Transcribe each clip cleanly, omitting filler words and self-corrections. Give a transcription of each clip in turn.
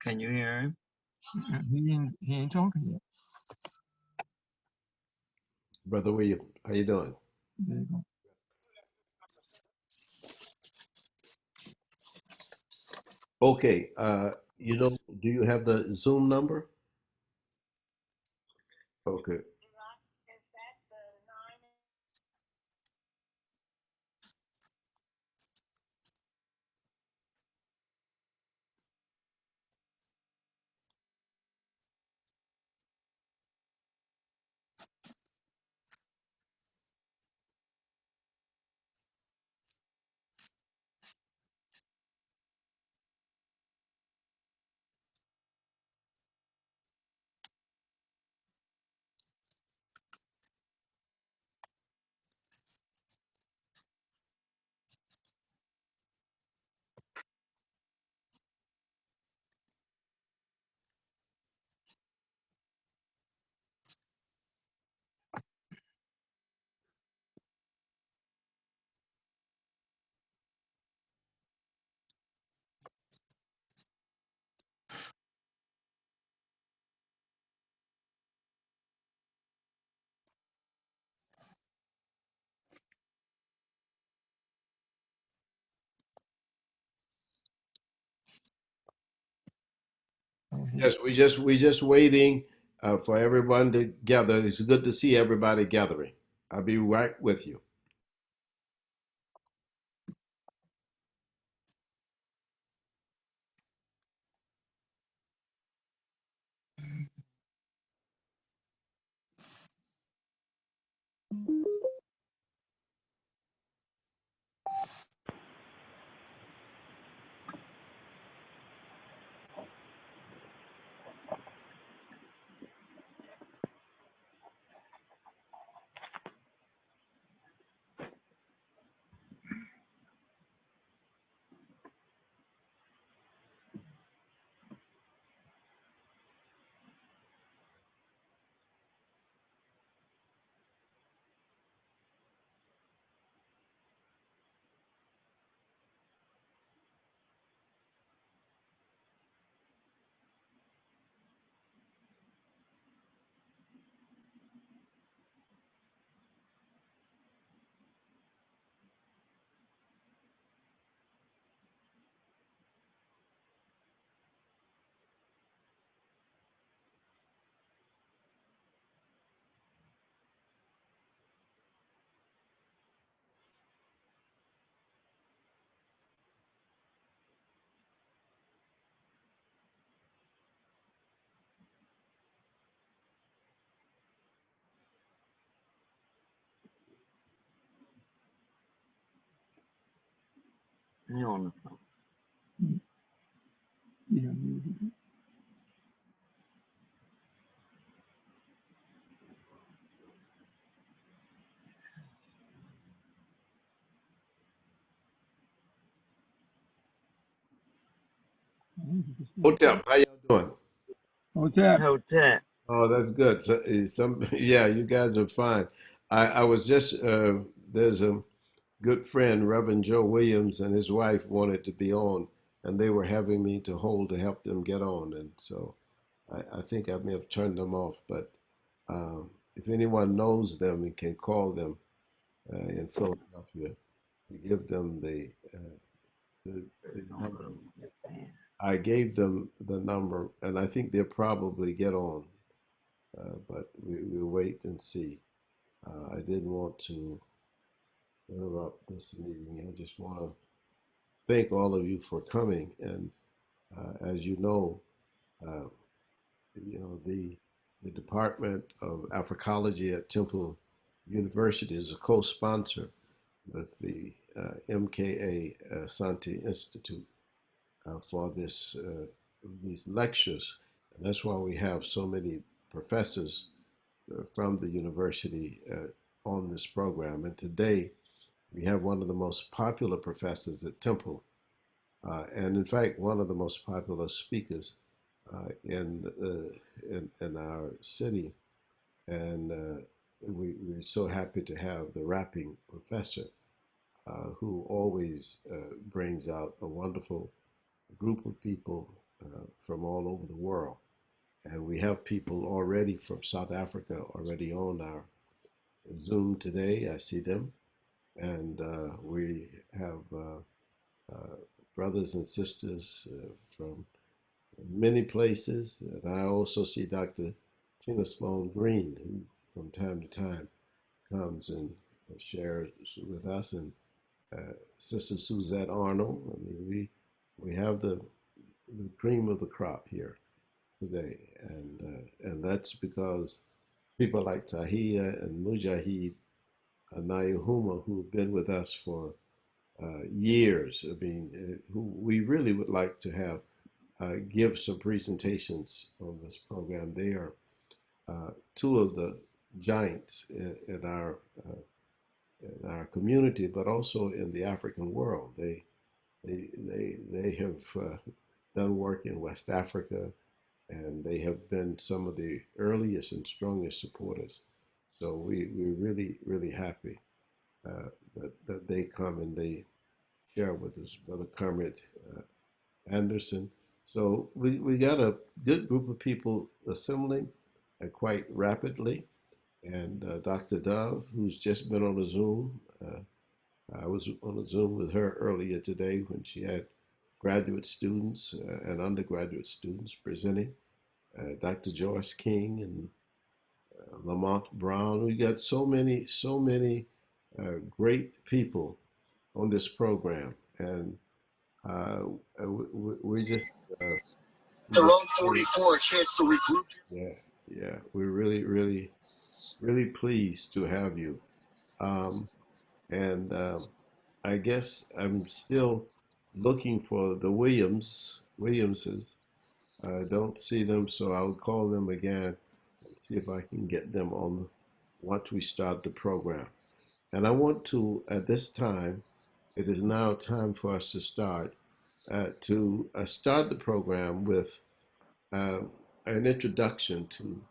Can you hear him? He ain't talking yet. Brother William, how you doing? There you go. Okay, do you have the Zoom number? Okay. Yes, we just waiting for everyone to gather. It's good to see everybody gathering. I'll be right with you. He on the phone. Yeah, muted. Hotep, how y'all doing? Hotep. Hotel. Oh, that's good. So, yeah, you guys are fine. I was just there's a good friend, Reverend Joe Williams, and his wife wanted to be on, and they were having me to hold to help them get on, and so I think I may have turned them off. But if anyone knows them and can call them in Philadelphia, give them the number. I gave them the number, and I think they'll probably get on, but we'll wait and see. I didn't want to interrupt this meeting. I just want to thank all of you for coming. And as uh, the Department of Africology at Temple University is a co-sponsor with the MKA Institute for these lectures. And that's why we have so many professors from the university on this program. And today we have one of the most popular professors at Temple, and in fact, one of the most popular speakers in our city. And we're so happy to have the rapping professor who always brings out a wonderful group of people from all over the world. And we have people already from South Africa already on our Zoom today. I see them. And we have brothers and sisters from many places. And I also see Dr. Tina Sloan Green, who from time to time comes and shares with us, and Sister Suzette Arnold. I mean, we have the cream of the crop here today, and that's because people like Tahia and Mujahid Nayahuma, who've been with us for years. I mean, who we really would like to have give some presentations on this program. They are two of the giants in our community, but also in the African world. They have done work in West Africa, and they have been some of the earliest and strongest supporters. So we're really happy that they come and they share with us, Brother Kermit Anderson. So we got a good group of people assembling quite rapidly. And Dr. Dove, who's just been on a Zoom, I was on a Zoom with her earlier today when she had graduate students and undergraduate students presenting. Dr. Joyce King and Lamont Brown. We got so many great people on this program, and we just Their own 44, a chance to regroup. Yeah, we're really pleased to have you. And I guess I'm still looking for the Williamses. I don't see them, so I'll call them again and see if I can get them on once we start the program. And I want to, at this time, it is now time for us to start the program with an introduction to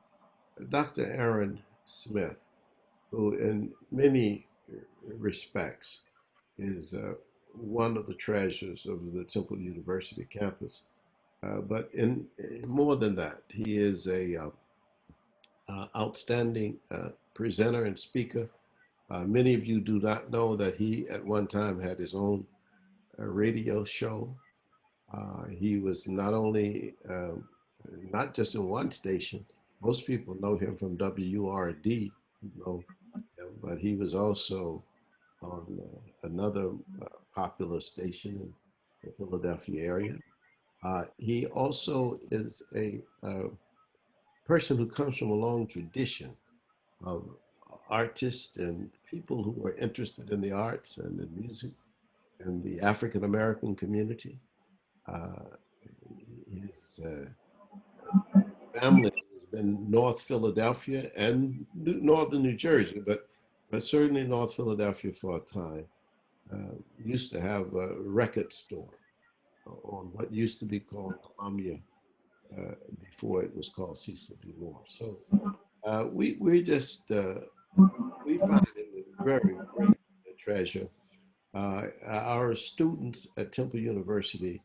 Dr. Aaron Smith, who in many respects is one of the treasures of the Temple University campus. But in more than that, he is a outstanding presenter and speaker. Many of you do not know that he at one time had his own radio show. He was not just in one station. Most people know him from WURD, but he was also on another popular station in the Philadelphia area. He also is a person who comes from a long tradition of artists and people who are interested in the arts and in music and the African American community. His family has been North Philadelphia and northern New Jersey, but certainly North Philadelphia for a time. Used to have a record store on what used to be called Columbia before it was called Cecil B. Moore. So we find it a very great treasure. Our students at Temple University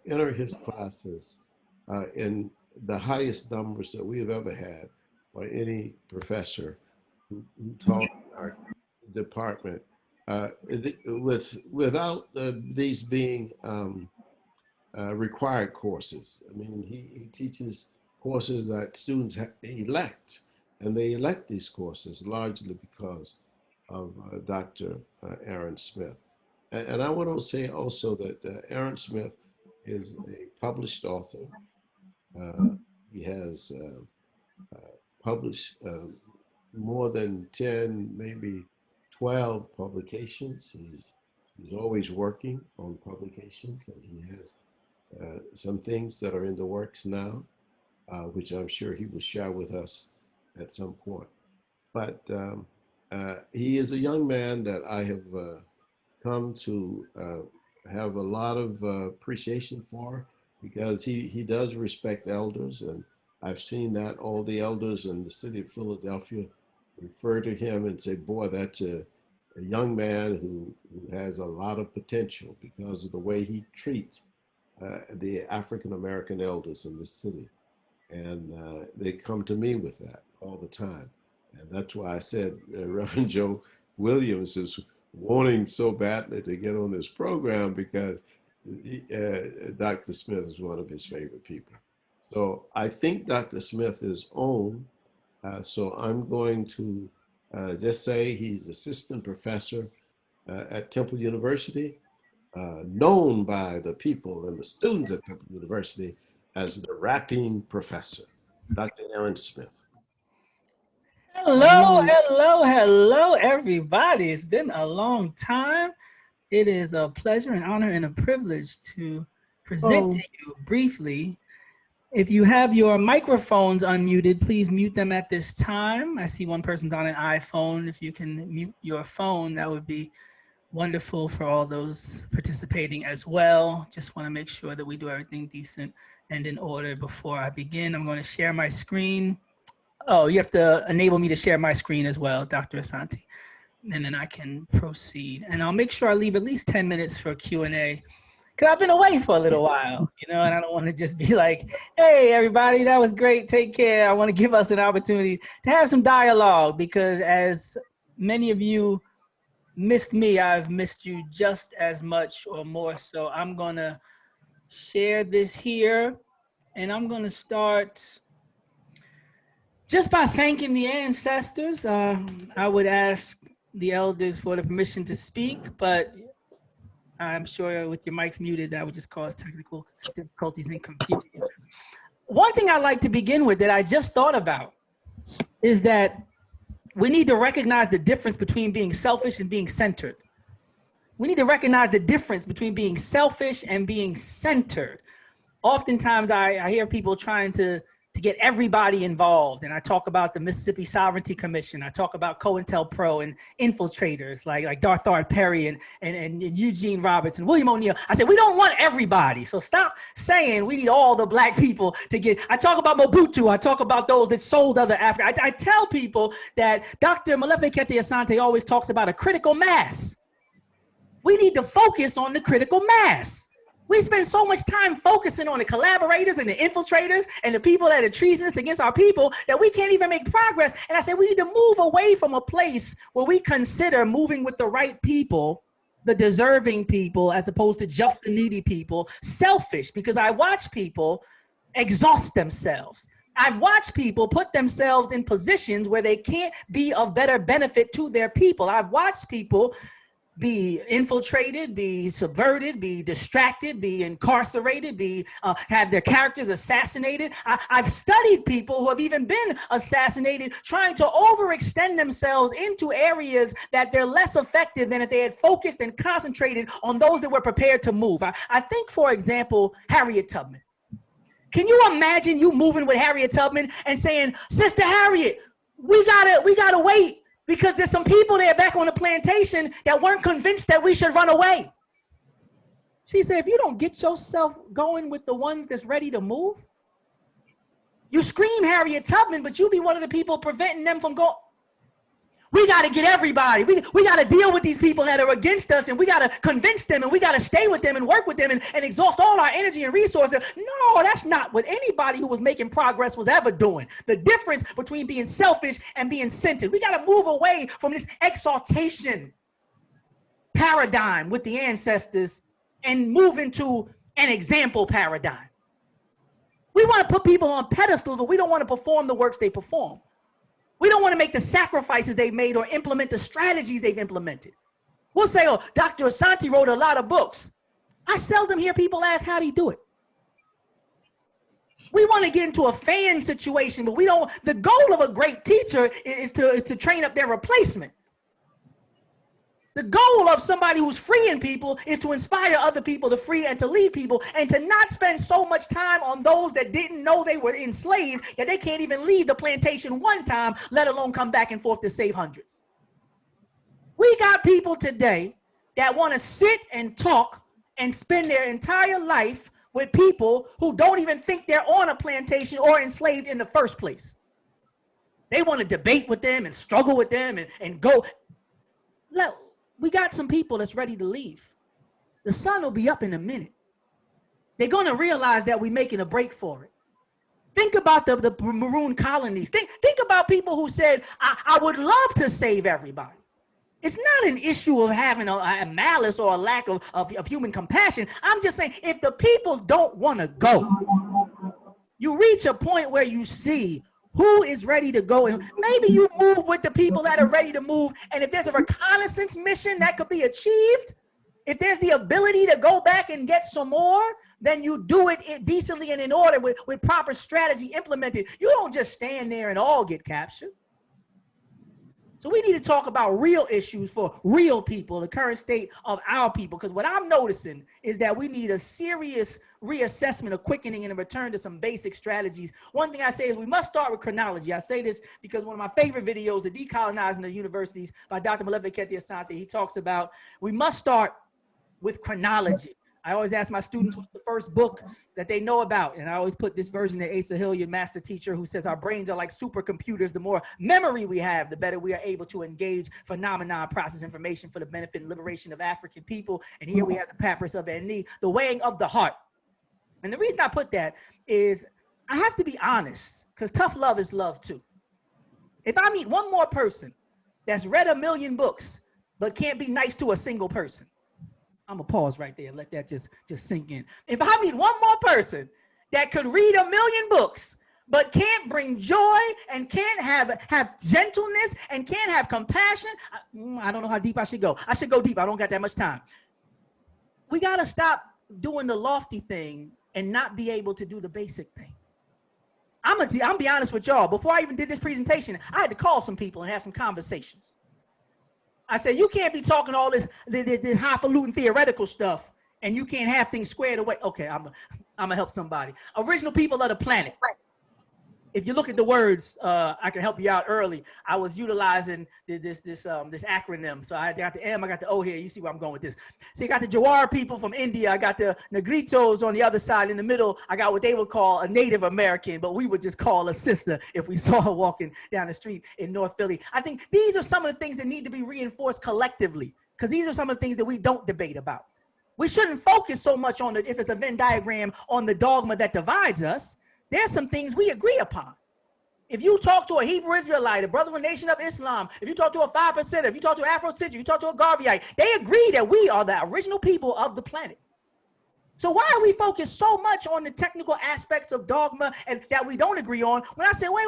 enter his classes in the highest numbers that we have ever had by any professor who taught in our department. Without these being required courses. I mean, he teaches courses that students elect, and they elect these courses largely because of Dr. Aaron Smith. And I want to say also that Aaron Smith is a published author. He has published more than 10, maybe 12 publications. He's always working on publications, and he has some things that are in the works now, which I'm sure he will share with us at some point. But he is a young man that I have come to have a lot of appreciation for, because he does respect elders, and I've seen that all the elders in the city of Philadelphia refer to him and say, boy, that's a young man who has a lot of potential because of the way he treats the African American elders in the city. And they come to me with that all the time. And that's why I said Reverend Joe Williams is wanting so badly to get on this program because Dr. Smith is one of his favorite people. So I think Dr. Smith is on. So I'm going to just say he's assistant professor at Temple University, known by the people and the students at Temple University as the rapping professor, Dr. Aaron Smith. Hello, everybody. It's been a long time. It is a pleasure, an honor, and a privilege to present to you briefly. If you have your microphones unmuted, please mute them at this time. I see one person's on an iPhone. If you can mute your phone, that would be wonderful for all those participating as well. Just want to make sure that we do everything decent and in order before I begin. I'm going to share my screen. Oh, you have to enable me to share my screen as well, Dr. Asante, and then I can proceed. And I'll make sure I leave at least 10 minutes for Q&A, because I've been away for a little while, you know, and I don't want to just be like, hey, everybody, that was great, take care. I want to give us an opportunity to have some dialogue, because as many of you missed me, I've missed you just as much or more. So I'm going to share this here, and I'm going to start just by thanking the ancestors. I would ask the elders for the permission to speak, but I'm sure with your mics muted, that would just cause technical difficulties and confusion. One thing I'd like to begin with that I just thought about is that we need to recognize the difference between being selfish and being centered. We need to recognize the difference between being selfish and being centered. Oftentimes I hear people trying to get everybody involved. And I talk about the Mississippi Sovereignty Commission. I talk about COINTELPRO and infiltrators like Darthard Perry and Eugene Roberts and William O'Neill. I said, we don't want everybody. So stop saying we need all the black people to get. I talk about Mobutu. I talk about those that sold other Africa. I tell people that Dr. Molefi Kete Asante always talks about a critical mass. We need to focus on the critical mass. We spend so much time focusing on the collaborators and the infiltrators and the people that are treasonous against our people that we can't even make progress. And I said, we need to move away from a place where we consider moving with the right people, the deserving people, as opposed to just the needy people, selfish, because I watch people exhaust themselves. I've watched people put themselves in positions where they can't be of better benefit to their people. I've watched people be infiltrated, be subverted, be distracted, be incarcerated, have their characters assassinated. I've studied people who have even been assassinated, trying to overextend themselves into areas that they're less effective than if they had focused and concentrated on those that were prepared to move. I think, for example, Harriet Tubman. Can you imagine you moving with Harriet Tubman and saying, Sister Harriet, we gotta wait, because there's some people there back on the plantation that weren't convinced that we should run away. She said, if you don't get yourself going with the ones that's ready to move, you scream Harriet Tubman, but you be one of the people preventing them from going. We got to get everybody. We got to deal with these people that are against us, and we got to convince them, and we got to stay with them and work with them and exhaust all our energy and resources. No, that's not what anybody who was making progress was ever doing. The difference between being selfish and being centered. We got to move away from this exaltation paradigm with the ancestors and move into an example paradigm. We want to put people on pedestals, but we don't want to perform the works they perform. We don't want to make the sacrifices they've made or implement the strategies they've implemented. We'll say, oh, Dr. Asante wrote a lot of books. I seldom hear people ask, how do you do it? We want to get into a fan situation, but we don't. The goal of a great teacher is to train up their replacement. The goal of somebody who's freeing people is to inspire other people to free and to lead people, and to not spend so much time on those that didn't know they were enslaved that they can't even leave the plantation one time, let alone come back and forth to save hundreds. We got people today that want to sit and talk and spend their entire life with people who don't even think they're on a plantation or enslaved in the first place. They want to debate with them and struggle with them and go. We got some people that's ready to leave. The sun will be up in a minute. they're going to realize that we're making a break for it. Think about the maroon colonies. Think about people who said, I would love to save everybody. It's not an issue of having a malice or a lack of human compassion. I'm just saying, if the people don't want to go, you reach a point where you see who is ready to go. And maybe you move with the people that are ready to move. And if there's a reconnaissance mission that could be achieved, if there's the ability to go back and get some more, then you do it decently and in order with proper strategy implemented. You don't just stand there and all get captured. So we need to talk about real issues for real people, the current state of our people. Because what I'm noticing is that we need a serious reassessment, a quickening, and a return to some basic strategies. One thing I say is we must start with chronology. I say this because one of my favorite videos, The Decolonizing the Universities by Dr. Boycotts, he talks about we must start with chronology. I always ask my students what's the first book that they know about. And I always put this version of Asa Hilliard, master teacher, who says our brains are like supercomputers. The more memory we have, the better we are able to engage phenomena, process information for the benefit and liberation of African people. And here we have the Papyrus of Ani, the weighing of the heart. And the reason I put that is I have to be honest, because tough love is love too. If I meet one more person that's read 1 million books, but can't be nice to a single person, I'm gonna pause right there and let that just sink in. If I meet one more person that could read 1 million books, but can't bring joy and can't have gentleness and can't have compassion, I don't know how deep I should go. I should go deep. I don't got that much time. We gotta stop doing the lofty thing and not be able to do the basic thing. I'm gonna be honest with y'all. Before I even did this presentation, I had to call some people and have some conversations. I said, you can't be talking all this highfalutin theoretical stuff and you can't have things squared away. Okay, I'm gonna help somebody. Original people of the planet. If you look at the words, I can help you out early. I was utilizing this acronym. So I got the M, I got the O here. You see where I'm going with this. So you got the Jawara people from India. I got the Negritos on the other side. In the middle, I got what they would call a Native American, but we would just call a sister if we saw her walking down the street in North Philly. I think these are some of the things that need to be reinforced collectively, because these are some of the things that we don't debate about. We shouldn't focus so much on if it's a Venn diagram, on the dogma that divides us. There's some things we agree upon. If you talk to a Hebrew Israelite, a brother of the Nation of Islam, if you talk to a 5%, if you talk to an Afro-Centric, you talk to a Garveyite, they agree that we are the original people of the planet. So why are we focused so much on the technical aspects of dogma and that we don't agree on? When I say, wait,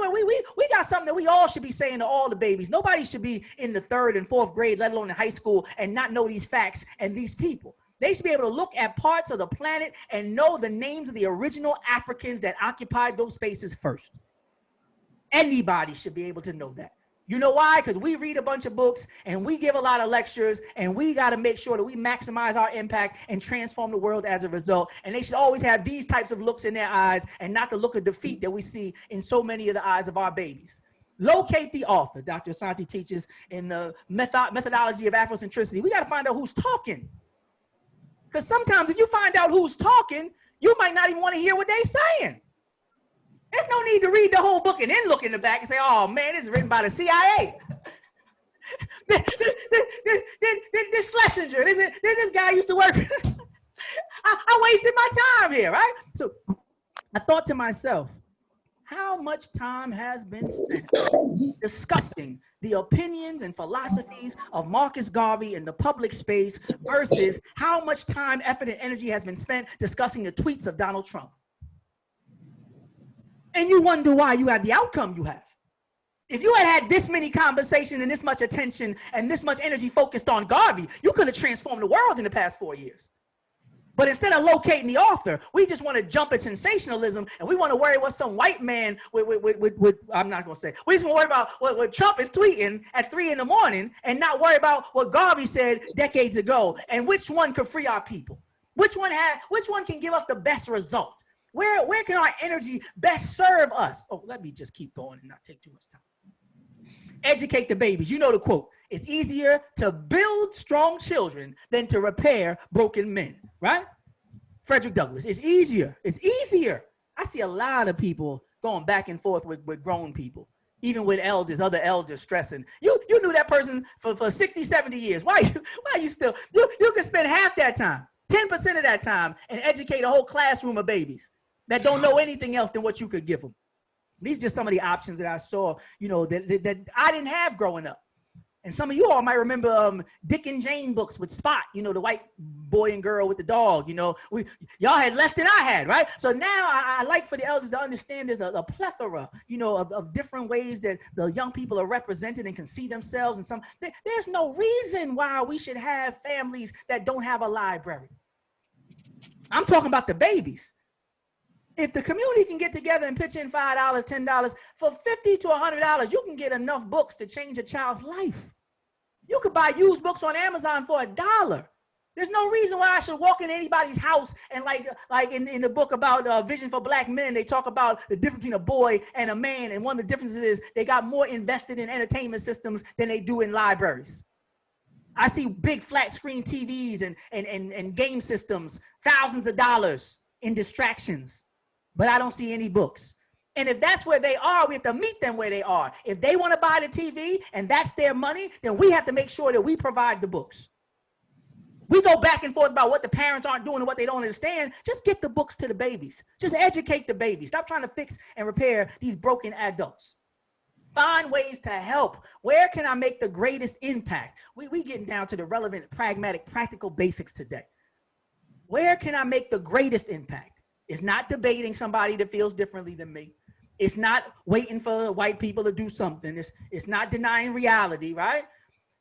we got something that we all should be saying to all the babies. Nobody should be in the 3rd and 4th grade, let alone in high school, and not know these facts and these people. They should be able to look at parts of the planet and know the names of the original Africans that occupied those spaces first. Anybody should be able to know that. You know why? Because we read a bunch of books and we give a lot of lectures and we got to make sure that we maximize our impact and transform the world as a result. And they should always have these types of looks in their eyes and not the look of defeat that we see in so many of the eyes of our babies. Locate the author. Dr. Asante teaches in the methodology of Afrocentricity. We got to find out who's talking. Because sometimes if you find out who's talking, you might not even want to hear what they're saying. There's no need to read the whole book and then look in the back and say, oh man, this is written by the CIA. This Schlesinger, this guy used to work. I wasted my time here, right? So I thought to myself, how much time has been spent discussing the opinions and philosophies of Marcus Garvey in the public space versus how much time, effort, and energy has been spent discussing the tweets of Donald Trump? And you wonder why you have the outcome you have. If you had this many conversations and this much attention and this much energy focused on Garvey, you could have transformed the world in the past 4 years. But instead of locating the author, we just want to jump at sensationalism and we want to worry what some white man with I'm not going to say. We just want to worry about what Trump is tweeting at 3 in the morning and not worry about what Garvey said decades ago and which one could free our people. Which one can give us the best result? Where can our energy best serve us? Oh, let me just keep going and not take too much time. Educate the babies. You know the quote. It's easier to build strong children than to repair broken men, right? Frederick Douglass. It's easier. It's easier. I see a lot of people going back and forth with grown people, even with elders, other elders stressing. You knew that person for 60, 70 years. Why you still, you can spend half that time. 10% of that time and educate a whole classroom of babies that don't know anything else than what you could give them. These are just some of the options that I saw, you know, that I didn't have growing up. And some of you all might remember Dick and Jane books with Spot, you know, the white boy and girl with the dog, you know. Y'all had less than I had, right? So now I like for the elders to understand there's a plethora, you know, of different ways that the young people are represented and can see themselves. And there's no reason why we should have families that don't have a library. I'm talking about the babies. If the community can get together and pitch in $5, $10, for $50 to $100, you can get enough books to change a child's life. You could buy used books on Amazon for $1. There's no reason why I should walk in anybody's house and like in the book about Vision for Black Men, they talk about the difference between a boy and a man. And one of the differences is they got more invested in entertainment systems than they do in libraries. I see big flat screen TVs and game systems, thousands of dollars in distractions, but I don't see any books. And if that's where they are, we have to meet them where they are. If they want to buy the TV and that's their money, then we have to make sure that we provide the books. We go back and forth about what the parents aren't doing and what they don't understand. Just get the books to the babies. Just educate the babies. Stop trying to fix and repair these broken adults. Find ways to help. Where can I make the greatest impact? We getting down to the relevant, pragmatic, practical basics today. Where can I make the greatest impact? It's not debating somebody that feels differently than me. It's not waiting for white people to do something. It's not denying reality, right?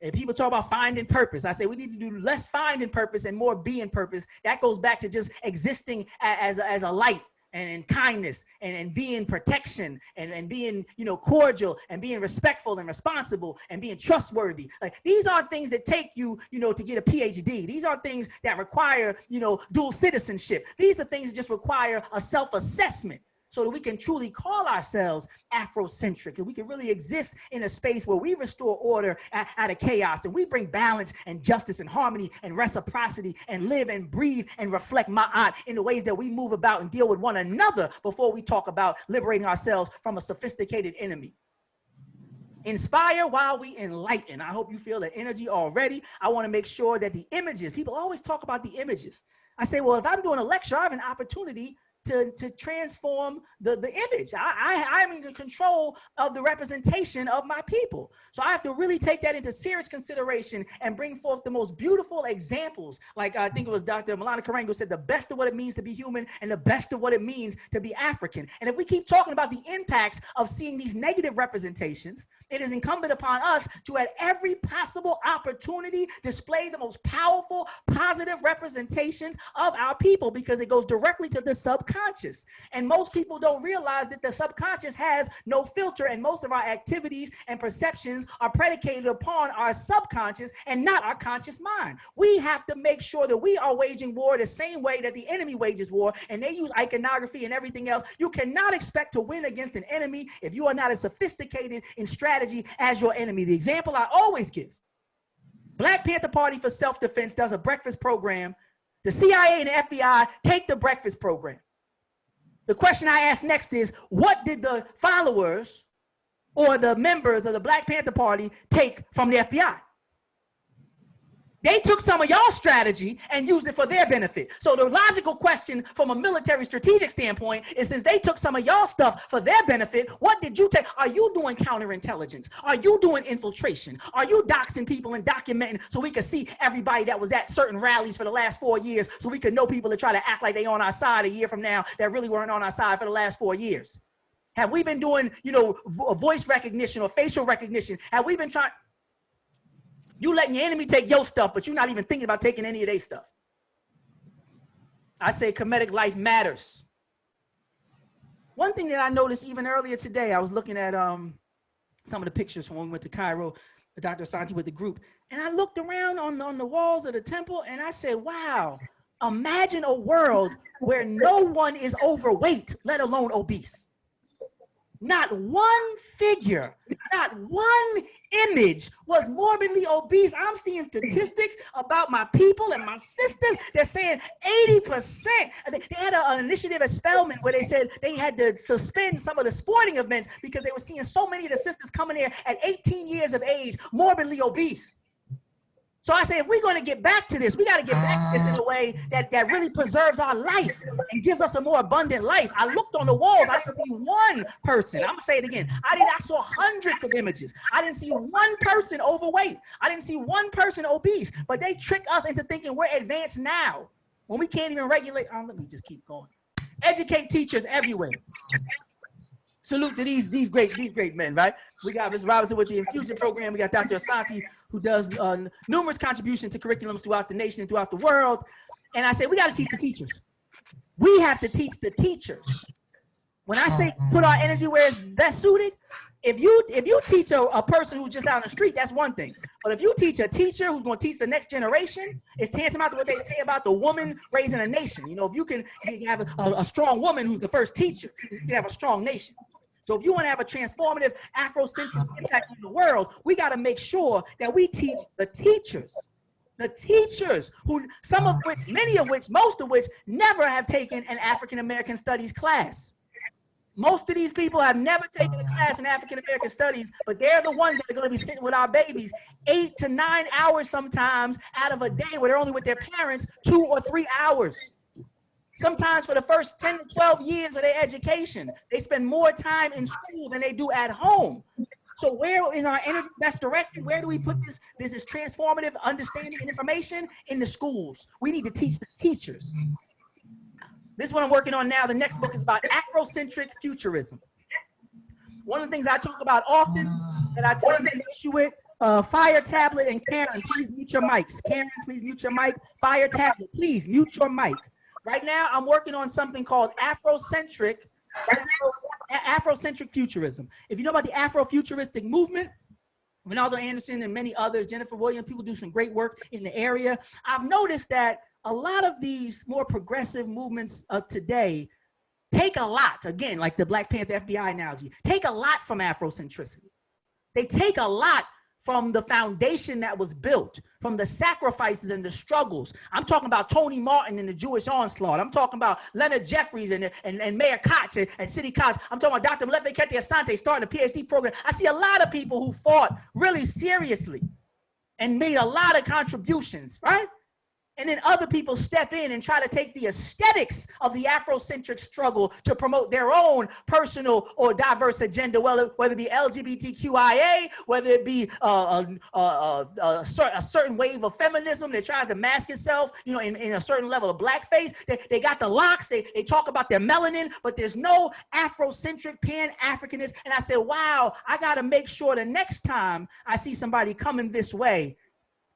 And people talk about finding purpose. I say we need to do less finding purpose and more being purpose. That goes back to just existing as a light and kindness and being protection and being, you know, cordial and being respectful and responsible and being trustworthy. Like these aren't things that take you, you know, to get a PhD. These are things that require, you know, dual citizenship. These are things that just require a self-assessment so that we can truly call ourselves Afrocentric and we can really exist in a space where we restore order out of chaos and we bring balance and justice and harmony and reciprocity and live and breathe and reflect Ma'at in the ways that we move about and deal with one another before we talk about liberating ourselves from a sophisticated enemy. Inspire while we enlighten. I hope you feel the energy already. I want to make sure that the images, people always talk about the images. I say, well, if I'm doing a lecture, I have an opportunity to transform the image. I'm in control of the representation of my people. So I have to really take that into serious consideration and bring forth the most beautiful examples. Like I think it was Dr. Malana Karango said, the best of what it means to be human and the best of what it means to be African. And if we keep talking about the impacts of seeing these negative representations, it is incumbent upon us to at every possible opportunity display the most powerful, positive representations of our people because it goes directly to the subconscious. And most people don't realize that the subconscious has no filter and most of our activities and perceptions are predicated upon our subconscious and not our conscious mind. We have to make sure that we are waging war the same way that the enemy wages war and they use iconography and everything else. You cannot expect to win against an enemy if you are not as sophisticated in strategy as your enemy. The example I always give, Black Panther Party for Self-Defense does a breakfast program. The CIA and the FBI take the breakfast program. The question I ask next is, what did the followers or the members of the Black Panther Party take from the FBI? They took some of y'all's strategy and used it for their benefit. So the logical question from a military strategic standpoint is, since they took some of y'all stuff for their benefit, what did you take? Are you doing counterintelligence? Are you doing infiltration? Are you doxing people and documenting so we could see everybody that was at certain rallies for the last 4 years so we could know people that try to act like they on our side a year from now that really weren't on our side for the last 4 years? Have we been doing, you know, voice recognition or facial recognition? Have we been trying? You letting your enemy take your stuff, but you're not even thinking about taking any of their stuff. I say comedic life matters. One thing that I noticed even earlier today, I was looking at some of the pictures from when we went to Cairo, Dr. Asante with the group, and I looked around on the walls of the temple and I said, wow, imagine a world where no one is overweight, let alone obese. Not one figure, not one image was morbidly obese. I'm seeing statistics about my people and my sisters. They're saying 80%. They had an initiative at Spelman where they said they had to suspend some of the sporting events because they were seeing so many of the sisters coming here at 18 years of age, morbidly obese. So I say, if we're going to get back to this, we got to get back to this in a way that really preserves our life and gives us a more abundant life. I looked on the walls. I didn't see one person. I'm going to say it again. I saw hundreds of images. I didn't see one person overweight. I didn't see one person obese. But they trick us into thinking we're advanced now when we can't even regulate. Oh, let me just keep going. Educate teachers everywhere. Salute to these great men, right? We got Ms. Robinson with the infusion program. We got Dr. Asante, who does numerous contributions to curriculums throughout the nation and throughout the world. And I say, we got to teach the teachers. We have to teach the teachers. When I say put our energy where it's best suited, if you teach a person who's just out on the street, that's one thing. But if you teach a teacher who's going to teach the next generation, it's tantamount to what they say about the woman raising a nation. You know, if you can have a strong woman who's the first teacher, you can have a strong nation. So if you want to have a transformative Afrocentric impact on the world, we got to make sure that we teach the teachers who some of which, many of which, most of which never have taken an African American studies class. Most of these people have never taken a class in African American studies, but they're the ones that are going to be sitting with our babies 8 to 9 hours sometimes out of a day where they're only with their parents 2 or 3 hours. Sometimes for the first 10 to 12 years of their education, they spend more time in school than they do at home. So where is our energy best directed? Where do we put this? This is transformative understanding and information in the schools. We need to teach the teachers. This is what I'm working on now. The next book is about Afrocentric futurism. One of the things I talk about often that I take an issue with, Fire Tablet and Karen, please mute your mics. Karen, please mute your mic. Fire Tablet, please mute your mic. Right now, I'm working on something called Afrocentric futurism. If you know about the Afrofuturistic movement, Ronaldo Anderson and many others, Jennifer Williams, people do some great work in the area. I've noticed that a lot of these more progressive movements of today take a lot, again, like the Black Panther FBI analogy, take a lot from Afrocentricity. They take a lot from the foundation that was built, from the sacrifices and the struggles. I'm talking about Tony Martin and the Jewish onslaught. I'm talking about Leonard Jeffries and Mayor Koch and City College. I'm talking about Dr. Mlefe Asante starting a PhD program. I see a lot of people who fought really seriously and made a lot of contributions, right? And then other people step in and try to take the aesthetics of the Afrocentric struggle to promote their own personal or diverse agenda, whether it be LGBTQIA, whether it be a certain wave of feminism that tries to mask itself, you know, in a certain level of blackface. They got the locks, they talk about their melanin, but there's no Afrocentric Pan-Africanist. And I said, wow, I got to make sure the next time I see somebody coming this way,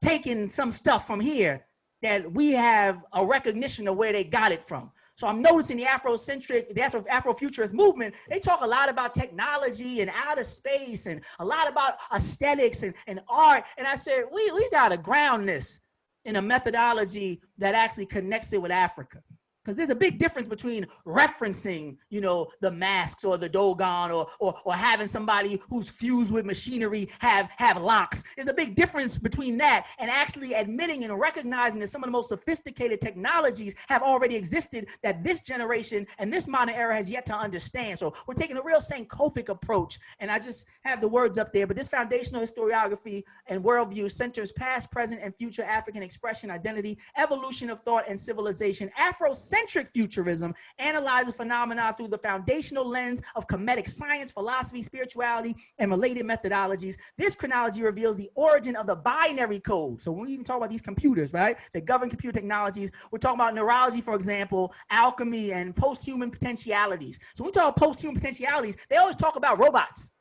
taking some stuff from here, that we have a recognition of where they got it from. So I'm noticing the Afrofuturist movement, they talk a lot about technology and outer space and a lot about aesthetics and art. And I said, we got to ground this in a methodology that actually connects it with Africa. Because there's a big difference between referencing, you know, the masks or the Dogon or having somebody who's fused with machinery have locks. There's a big difference between that and actually admitting and recognizing that some of the most sophisticated technologies have already existed that this generation and this modern era has yet to understand. So we're taking a real Sankofic approach. And I just have the words up there, but this foundational historiography and worldview centers past, present, and future African expression, identity, evolution of thought and civilization. Afrocentric futurism analyzes phenomena through the foundational lens of Kemetic science, philosophy, spirituality, and related methodologies. This chronology reveals the origin of the binary code. So when we even talk about these computers, right, that govern computer technologies, we're talking about neurology, for example, alchemy, and post-human potentialities. So when we talk about post-human potentialities, they always talk about robots.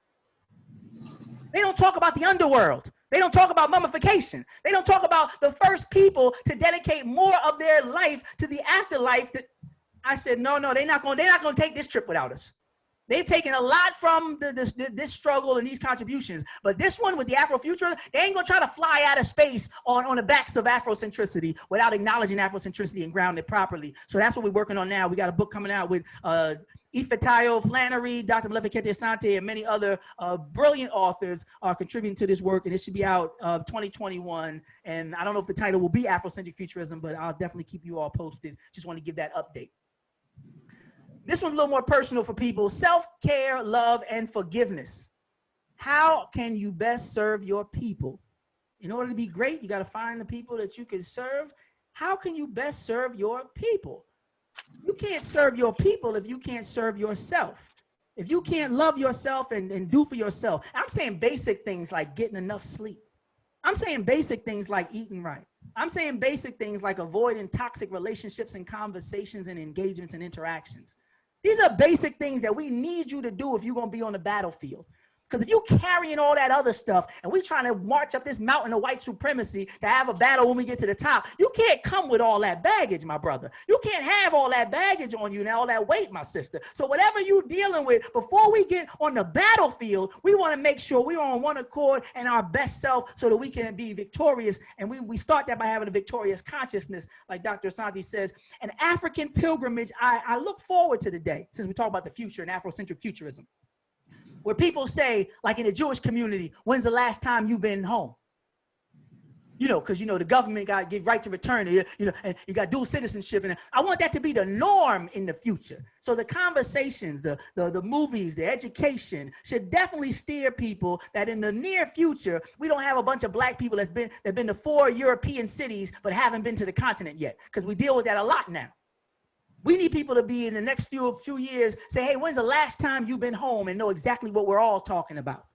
They don't talk about the underworld. They don't talk about mummification. They don't talk about the first people to dedicate more of their life to the afterlife. That I said, no, they're not going to take this trip without us. They've taken a lot from this struggle and these contributions, but this one with the Afrofuture, they ain't gonna try to fly out of space on the backs of Afrocentricity without acknowledging Afrocentricity and grounding it properly. So that's what we're working on now. We got a book coming out with Ifetayo Flannery, Dr. Mlefe Asante, and many other brilliant authors are contributing to this work, and it should be out 2021. And I don't know if the title will be Afrocentric Futurism, but I'll definitely keep you all posted. Just want to give that update. This one's a little more personal for people. Self-care, love, and forgiveness. How can you best serve your people? In order to be great, you got to find the people that you can serve. How can you best serve your people? You can't serve your people if you can't serve yourself. If you can't love yourself and do for yourself. I'm saying basic things like getting enough sleep. I'm saying basic things like eating right. I'm saying basic things like avoiding toxic relationships and conversations and engagements and interactions. These are basic things that we need you to do if you're going to be on the battlefield. Because if you're carrying all that other stuff and we're trying to march up this mountain of white supremacy to have a battle when we get to the top, you can't come with all that baggage, my brother. You can't have all that baggage on you and all that weight, my sister. So whatever you're dealing with, before we get on the battlefield, we want to make sure we're on one accord and our best self so that we can be victorious. And we start that by having a victorious consciousness, like Dr. Asante says. An African pilgrimage, I look forward to the day, since we talk about the future and Afrocentric futurism, where people say, like in the Jewish community, when's the last time you've been home? You know, because, you know, the government got to give right to return, you know, and you got dual citizenship. And I want that to be the norm in the future. So the conversations, the movies, the education should definitely steer people that in the near future, we don't have a bunch of black people that've been to 4 European cities, but haven't been to the continent yet, because we deal with that a lot now. We need people to be in the next few years say, hey, when's the last time you've been home, and know exactly what we're all talking about.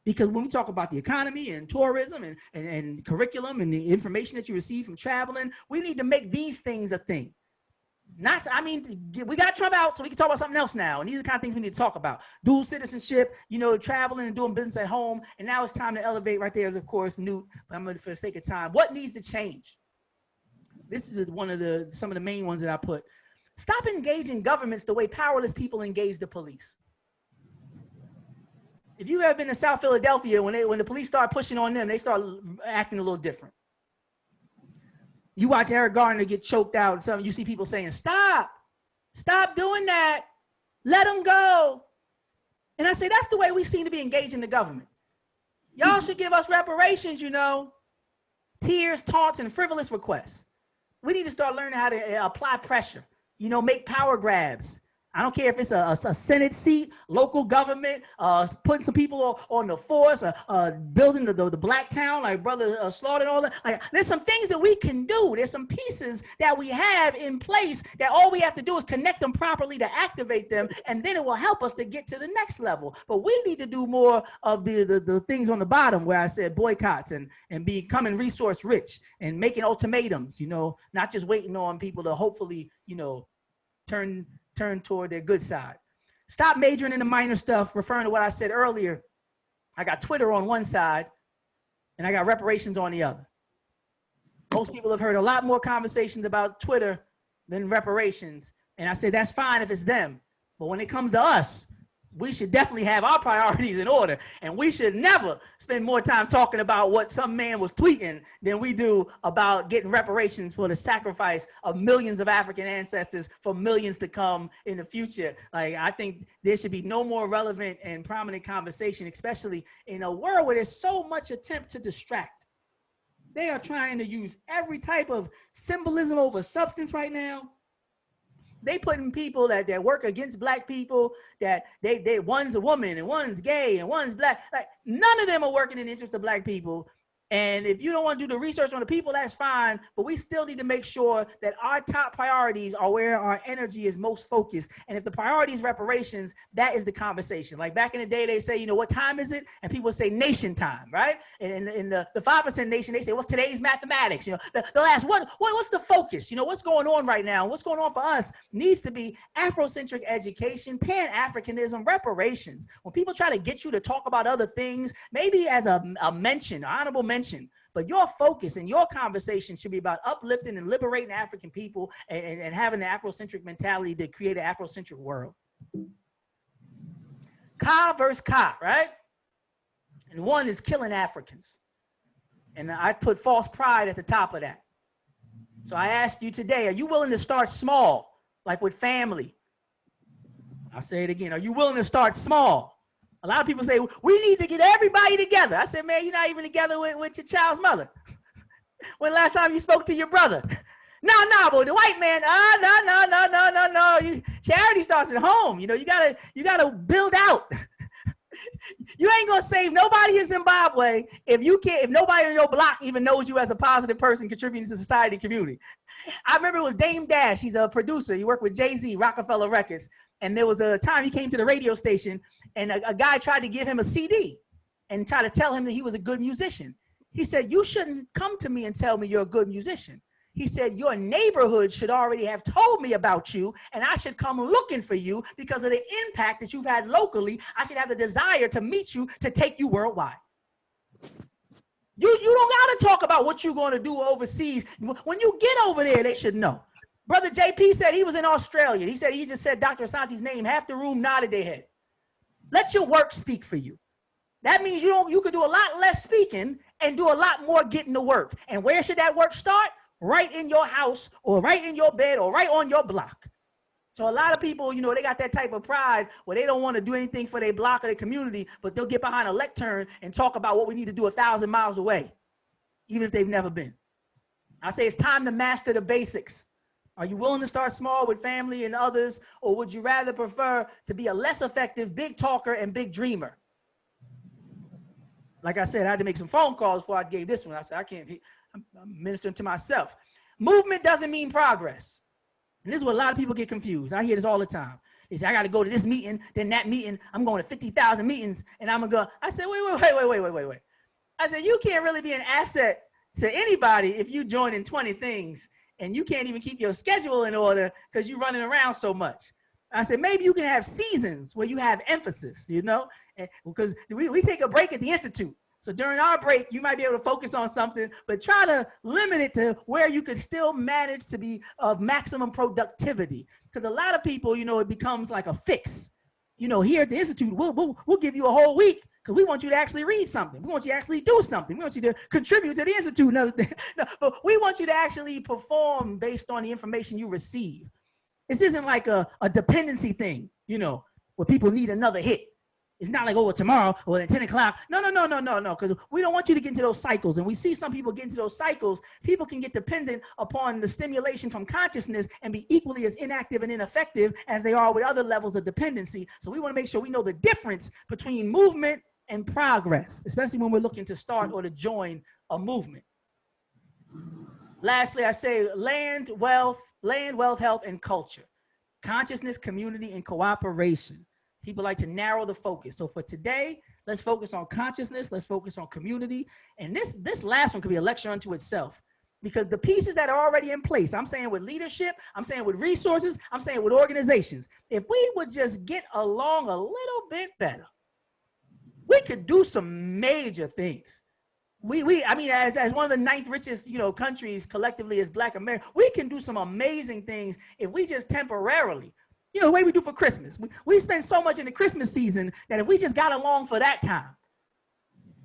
Because when we talk about the economy and tourism and curriculum and the information that you receive from traveling, we need to make these things a thing. Not, I mean, we got Trump out, so we can talk about something else now. And these are the kind of things we need to talk about. Dual citizenship, you know, traveling and doing business at home. And now it's time to elevate right there, of course, Newt. But I'm going to, for the sake of time, what needs to change? This is some of the main ones that I put. Stop engaging governments the way powerless people engage the police. If you have been to South Philadelphia, when the police start pushing on them, they start acting a little different. You watch Eric Garner get choked out, and you see people saying, stop doing that, let them go. And I say, that's the way we seem to be engaging the government. Y'all should give us reparations, you know, tears, taunts, and frivolous requests. We need to start learning how to apply pressure. You know, make power grabs. I don't care if it's a Senate seat, local government, putting some people on the force, building the black town, like Brother Slaughter and all that. Like, there's some things that we can do. There's some pieces that we have in place that all we have to do is connect them properly to activate them, and then it will help us to get to the next level. But we need to do more of the things on the bottom where I said boycotts and becoming resource rich and making ultimatums, you know, not just waiting on people to hopefully, you know, turn toward their good side. Stop majoring in the minor stuff, referring to what I said earlier. I got Twitter on one side and I got reparations on the other. Most people have heard a lot more conversations about Twitter than reparations. And I said, that's fine if it's them. But when it comes to us, we should definitely have our priorities in order. And we should never spend more time talking about what some man was tweeting than we do about getting reparations for the sacrifice of millions of African ancestors for millions to come in the future. Like, I think there should be no more relevant and prominent conversation, especially in a world where there's so much attempt to distract. They are trying to use every type of symbolism over substance right now. They putting people that work against black people, that they one's a woman and one's gay and one's black. Like, none of them are working in the interest of black people. And if you don't want to do the research on the people, that's fine. But we still need to make sure that our top priorities are where our energy is most focused. And if the priority is reparations, that is the conversation. Like back in the day, they say, you know, what time is it? And people say nation time, right? And in the 5% nation, they say, what's today's mathematics? You know, they'll ask, what's the focus? You know, what's going on right now? What's going on for us needs to be Afrocentric education, Pan-Africanism, reparations. When people try to get you to talk about other things, maybe as a mention, honorable mention, but your focus and your conversation should be about uplifting and liberating African people and having an Afrocentric mentality to create an Afrocentric world. Ka versus Ka, right? And one is killing Africans. And I put false pride at the top of that. So I asked you today, are you willing to start small, like with family? I'll say it again. Are you willing to start small? A lot of people say, we need to get everybody together. I said, man, you're not even together with your child's mother. When last time you spoke to your brother? No, but the white man, no. Charity starts at home. You know, you gotta build out. You ain't gonna save nobody in Zimbabwe if you can't, if nobody on your block even knows you as a positive person contributing to society and community. I remember it was Dame Dash. He's a producer. He worked with Jay-Z, Rockefeller Records. And there was a time he came to the radio station and a guy tried to give him a CD and try to tell him that he was a good musician. He said, you shouldn't come to me and tell me you're a good musician. He said, your neighborhood should already have told me about you, and I should come looking for you because of the impact that you've had locally. I should have the desire to meet you, to take you worldwide. You don't got to talk about what you're going to do overseas. When you get over there, they should know. Brother JP said he was in Australia. He said he just said Dr. Asante's name. Half the room nodded their head. Let your work speak for you. That means you could do a lot less speaking and do a lot more getting to work. And where should that work start? Right in your house or right in your bed or right on your block. So a lot of people, you know, they got that type of pride where they don't want to do anything for their block or their community, but they'll get behind a lectern and talk about what we need to do 1,000 miles away, even if they've never been. I say it's time to master the basics. Are you willing to start small with family and others, or would you rather prefer to be a less effective big talker and big dreamer? Like I said, I had to make some phone calls before I gave this one. I said, I can't, I'm ministering to myself. Movement doesn't mean progress. And this is what a lot of people get confused. I hear this all the time. They say, I got to go to this meeting, then that meeting. I'm going to 50,000 meetings, and I'm going to go. I said, wait. I said, you can't really be an asset to anybody if you join in 20 things, and you can't even keep your schedule in order because you're running around so much. I said, maybe you can have seasons where you have emphasis, you know, because we take a break at the Institute. So during our break, you might be able to focus on something, but try to limit it to where you can still manage to be of maximum productivity. Because a lot of people, you know, it becomes like a fix. You know, here at the Institute, we'll give you a whole week because we want you to actually read something. We want you to actually do something. We want you to contribute to the Institute. No, but we want you to actually perform based on the information you receive. This isn't like a dependency thing, you know, where people need another hit. It's not like, oh, tomorrow or at 10 o'clock. No, because we don't want you to get into those cycles. And we see some people get into those cycles. People can get dependent upon the stimulation from consciousness and be equally as inactive and ineffective as they are with other levels of dependency. So we want to make sure we know the difference between movement and progress, especially when we're looking to start or to join a movement. Lastly, I say land, wealth, health, and culture. Consciousness, community, and cooperation. People like to narrow the focus. So for today, let's focus on consciousness. Let's focus on community. And this last one could be a lecture unto itself, because the pieces that are already in place, I'm saying with leadership, I'm saying with resources, I'm saying with organizations, if we would just get along a little bit better, we could do some major things. I mean, as one of the 9th richest, you know, countries collectively as Black America, we can do some amazing things if we just temporarily, you know, the way we do for Christmas. We spend so much in the Christmas season that if we just got along for that time,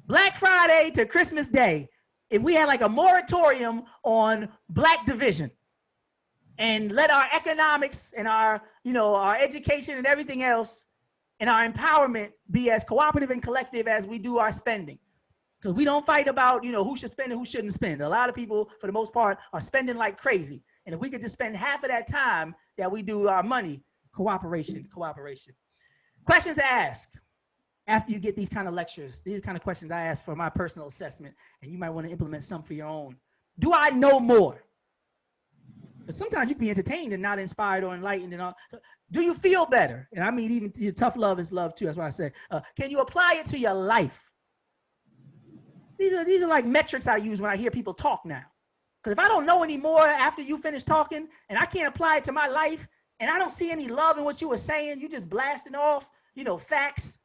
Black Friday to Christmas Day, if we had like a moratorium on Black division and let our economics and our, you know, our education and everything else and our empowerment be as cooperative and collective as we do our spending. Because we don't fight about, you know, who should spend and who shouldn't spend. A lot of people, for the most part, are spending like crazy. And if we could just spend half of that time that we do our money, cooperation. Questions to ask after you get these kind of lectures. These are the kind of questions I ask for my personal assessment, and you might want to implement some for your own. Do I know more? Because sometimes you can be entertained and not inspired or enlightened and all. So, do you feel better? And I mean, even your tough love is love too. That's why I say, can you apply it to your life? These are like metrics I use when I hear people talk now. Because if I don't know any more after you finish talking and I can't apply it to my life and I don't see any love in what you were saying, you just blasting off, you know, facts,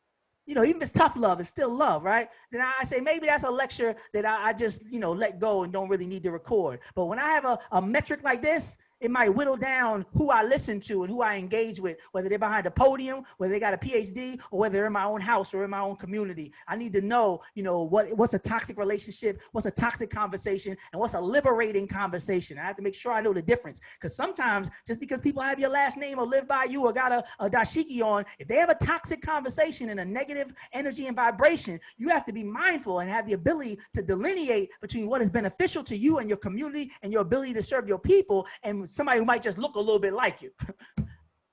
you know, even if it's tough love, it's still love, right? Then I say maybe that's a lecture that I just, you know, let go and don't really need to record. But when I have a metric like this, it might whittle down who I listen to and who I engage with, whether they're behind a podium, whether they got a PhD, or whether they're in my own house or in my own community. I need to know, you know, what's a toxic relationship, what's a toxic conversation, and what's a liberating conversation. I have to make sure I know the difference, because sometimes just because people have your last name or live by you or got a dashiki on, if they have a toxic conversation and a negative energy and vibration, you have to be mindful and have the ability to delineate between what is beneficial to you and your community and your ability to serve your people and somebody who might just look a little bit like you.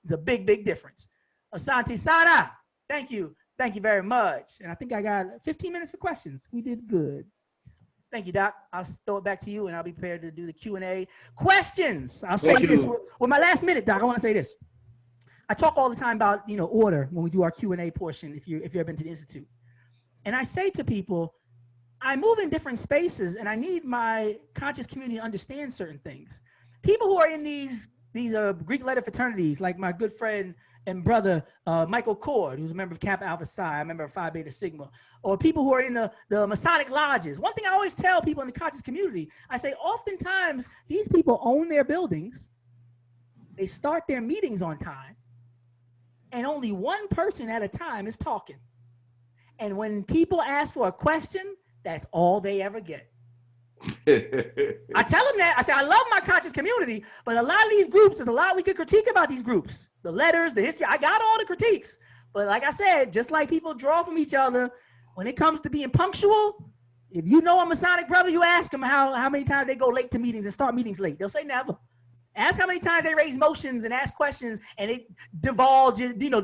It's a big, big difference. Asante Sana, thank you. Thank you very much. And I think I got 15 minutes for questions. We did good. Thank you, Doc. I'll throw it back to you, and I'll be prepared to do the Q&A. Questions. I'll say this with my last minute, Doc. I want to say this. I talk all the time about, you know, order when we do our Q&A portion, if you've ever been to the Institute. And I say to people, I move in different spaces, and I need my conscious community to understand certain things. People who are in these Greek letter fraternities, like my good friend and brother, Michael Cord, who's a member of Kappa Alpha Psi, a member of Phi Beta Sigma, or people who are in the Masonic lodges. One thing I always tell people in the conscious community, I say, oftentimes these people own their buildings, they start their meetings on time, and only one person at a time is talking. And when people ask for a question, that's all they ever get. I tell them that. I say, I love my conscious community, but a lot of these groups, there's a lot we could critique about these groups. The letters, the history, I got all the critiques. But like I said, just like people draw from each other, when it comes to being punctual, if you know a Masonic brother, you ask them how many times they go late to meetings and start meetings late. They'll say never. Ask how many times they raise motions and ask questions, and it divulges, you know,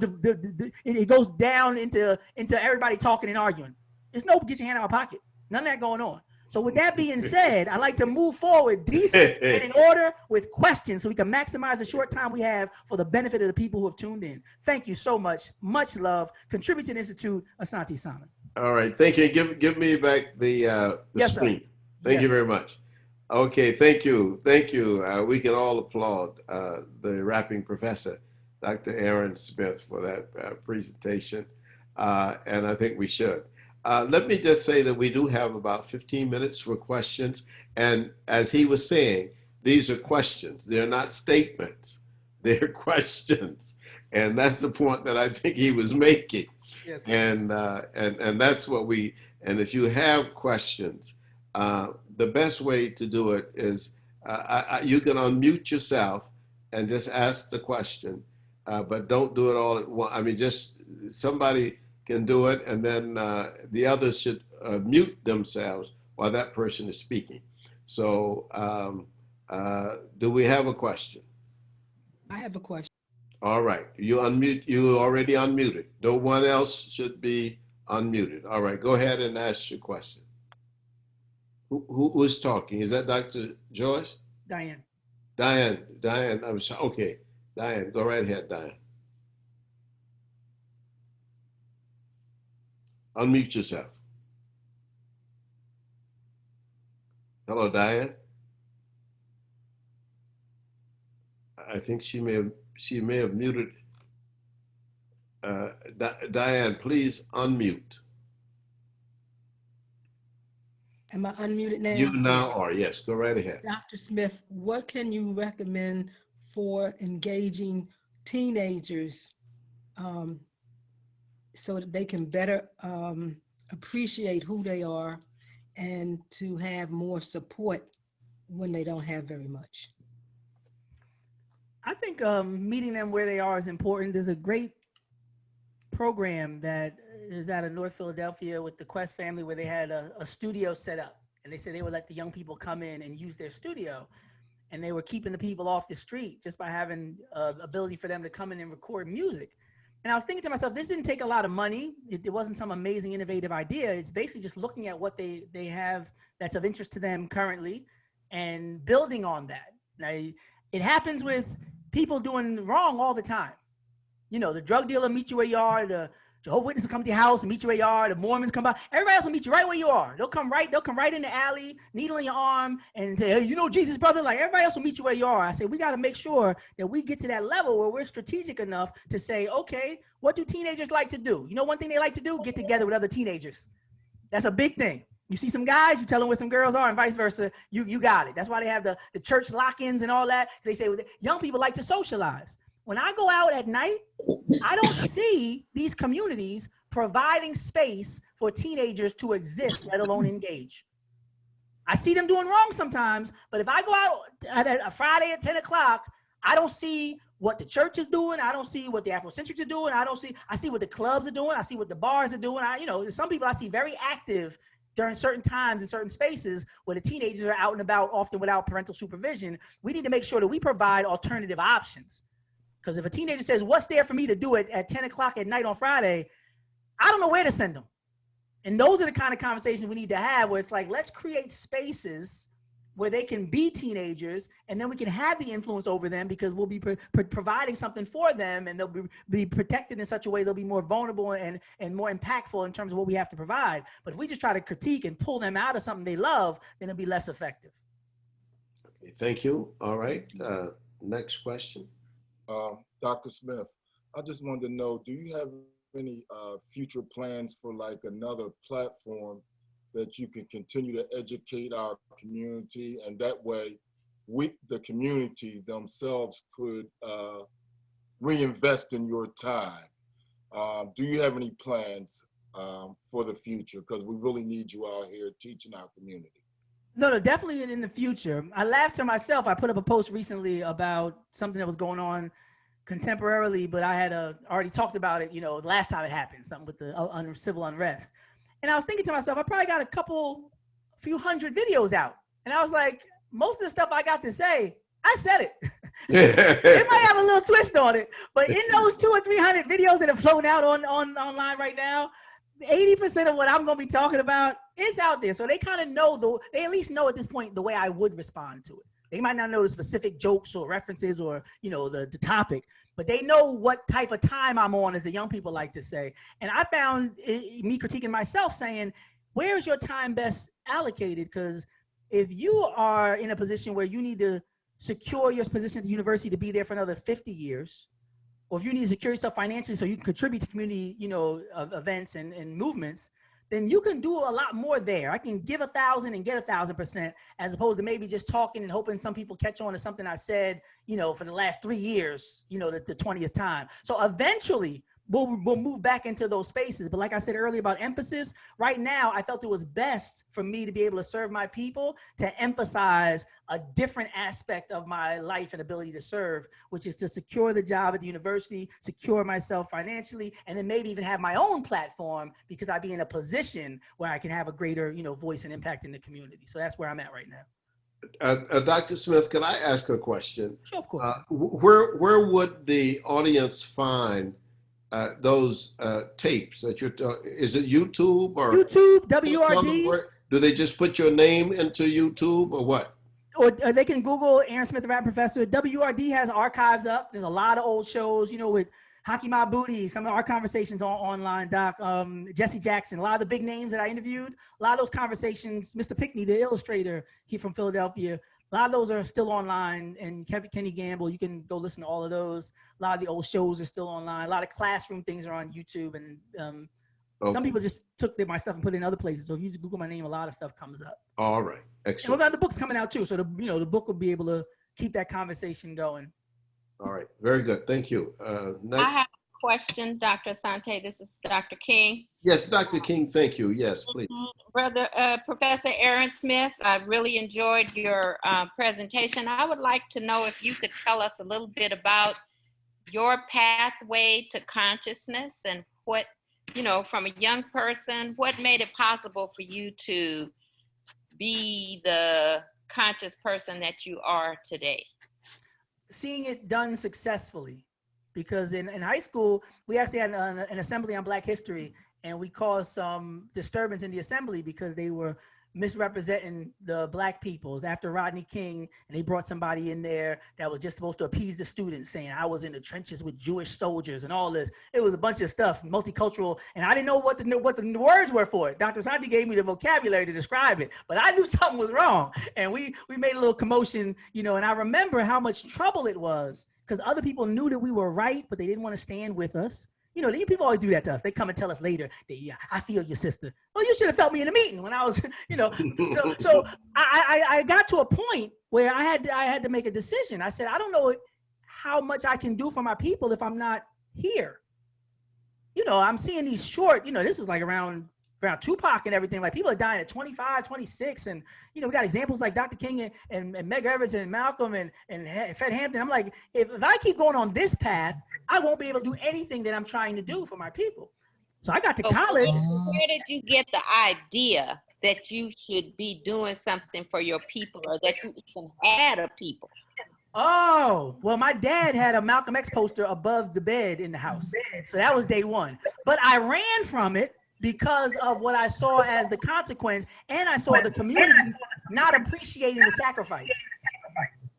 it goes down into everybody talking and arguing. There's no get your hand out of my pocket. None of that going on. So with that being said, I like to move forward decent and in order with questions so we can maximize the short time we have for the benefit of the people who have tuned in. Thank you so much. Much love. Contribute to the Institute, Asante Sana. All right. Thank you. Give me back the Yes, screen. sir. Thank Yes. you very much. Okay. Thank you. Thank you. We can all applaud the rapping professor, Dr. Aaron Smith, for that presentation. And I think we should. Let me just say that we do have about 15 minutes for questions. And as he was saying, these are questions. They're not statements. They're questions. And that's the point that I think he was making. Yes. And that's what and if you have questions, the best way to do it is you can unmute yourself and just ask the question, but don't do it all at once. I mean, just somebody can do it, and then the others should mute themselves while that person is speaking. So do we have a question? I have a question. All right, you already unmuted. No one else should be unmuted. All right, go ahead and ask your question. Who's talking? Is that Dr. Joyce? Diane. Diane, I'm sorry. Okay, Diane, go right ahead, Diane. Unmute yourself. Hello, Diane. I think she may have muted. Diane, please unmute. Am I unmuted now? You now are. Yes, go right ahead. Dr. Smith, what can you recommend for engaging teenagers so that they can better appreciate who they are and to have more support when they don't have very much? I think meeting them where they are is important. There's a great program that is out of North Philadelphia with the Quest family where they had a studio set up. And they said they would let the young people come in and use their studio. And they were keeping the people off the street just by having ability for them to come in and record music. And I was thinking to myself, this didn't take a lot of money. It wasn't some amazing, innovative idea. It's basically just looking at what they have that's of interest to them currently and building on that. Now, it happens with people doing wrong all the time. You know, the drug dealer meet you where you are, the Jehovah's Witnesses come to your house and meet you where you are, the Mormons come by, everybody else will meet you right where you are. They'll come right in the alley, needle in your arm, and say, hey, you know Jesus, brother? Like, everybody else will meet you where you are. I say, we got to make sure that we get to that level where we're strategic enough to say, okay, what do teenagers like to do? You know, one thing they like to do, get together with other teenagers. That's a big thing. You see some guys, you tell them where some girls are, and vice versa. You got it. That's why they have the church lock-ins and all that. They say young people like to socialize. When I go out at night, I don't see these communities providing space for teenagers to exist, let alone engage. I see them doing wrong sometimes, but if I go out at a Friday at 10 o'clock, I don't see what the church is doing. I don't see what the Afrocentrics are doing. I see what the clubs are doing. I see what the bars are doing. Some people I see very active during certain times in certain spaces where the teenagers are out and about, often without parental supervision. We need to make sure that we provide alternative options. Because if a teenager says, what's there for me to do at 10 o'clock at night on Friday, I don't know where to send them. And those are the kind of conversations we need to have where it's like, let's create spaces where they can be teenagers and then we can have the influence over them because we'll be providing something for them and they'll be protected in such a way they'll be more vulnerable and more impactful in terms of what we have to provide. But if we just try to critique and pull them out of something they love, then it'll be less effective. Okay, thank you. All right. Next question. Dr. Smith, I just wanted to know, do you have any future plans for like another platform that you can continue to educate our community, and that way the community themselves could reinvest in your time? Do you have any plans for the future? Because we really need you out here teaching our community. No, definitely in the future. I laughed to myself. I put up a post recently about something that was going on contemporarily, but I had already talked about it, the last time it happened, something with the civil unrest. And I was thinking to myself, I probably got a few hundred videos out. And I was like, most of the stuff I got to say, I said it. It might have a little twist on it, but in those 200 or 300 videos that are floating out online right now, 80% of what I'm going to be talking about is out there. So they kind of know, they at least know at this point the way I would respond to it. They might not know the specific jokes or references or, the topic, but they know what type of time I'm on, as the young people like to say. And I found me critiquing myself saying, where is your time best allocated? Because if you are in a position where you need to secure your position at the university to be there for another 50 years, or if you need to secure yourself financially so you can contribute to community, events and movements, then you can do a lot more there. I can give 1,000 and get 1,000%, as opposed to maybe just talking and hoping some people catch on to something I said, for the last 3 years, the 20th time. So eventually we'll move back into those spaces. But like I said earlier about emphasis, right now I felt it was best for me to be able to serve my people, to emphasize a different aspect of my life and ability to serve, which is to secure the job at the university, secure myself financially, and then maybe even have my own platform because I'd be in a position where I can have a greater, voice and impact in the community. So that's where I'm at right now. Dr. Smith, can I ask a question? Sure, of course. Where would the audience find those tapes that is it YouTube or YouTube, WRD? Do they just put your name into YouTube or what? Or they can Google Aaron Smith, the rap professor. WRD has archives up. There's a lot of old shows, with Hockey My Booty, some of our conversations online, Doc, Jesse Jackson, a lot of the big names that I interviewed, a lot of those conversations, Mr. Pickney, the illustrator, he from Philadelphia, a lot of those are still online, and Kenny Gamble, you can go listen to all of those. A lot of the old shows are still online. A lot of classroom things are on YouTube, and some people just took my stuff and put it in other places. So if you just Google my name, a lot of stuff comes up. All right, excellent. And we've got the books coming out too, so the book will be able to keep that conversation going. All right, very good, thank you. Next. I have a question, Dr. Asante. This is Dr. King. Yes, Dr. King, thank you. Yes, please. Brother Professor Aaron Smith, I really enjoyed your presentation. I would like to know if you could tell us a little bit about your pathway to consciousness and what, from a young person, what made it possible for you to be the conscious person that you are today? Seeing it done successfully, because in high school, we actually had an assembly on Black history, and we caused some disturbance in the assembly because they were misrepresenting the Black peoples after Rodney King, and they brought somebody in there that was just supposed to appease the students, saying I was in the trenches with Jewish soldiers and all this. It was a bunch of stuff, multicultural, and I didn't know what the words were for it. Dr. Santi gave me the vocabulary to describe it, but I knew something was wrong, and we made a little commotion, and I remember how much trouble it was because other people knew that we were right, but they didn't want to stand with us. These people always do that to us. They come and tell us later, I feel your sister. Well, you should have felt me in the meeting when I was, So I got to a point where I had to make a decision. I said, I don't know how much I can do for my people if I'm not here. I'm seeing these short, this is like around Tupac and everything. Like people are dying at 25, 26. And, we got examples like Dr. King and Meg Evers and Malcolm and Fred Hampton. I'm like, if I keep going on this path, I won't be able to do anything that I'm trying to do for my people. So I got to college. Where did you get the idea that you should be doing something for your people or that you even had a people? Oh, well, my dad had a Malcolm X poster above the bed in the house. So that was day one. But I ran from it because of what I saw as the consequence. And I saw the community not appreciating the sacrifice.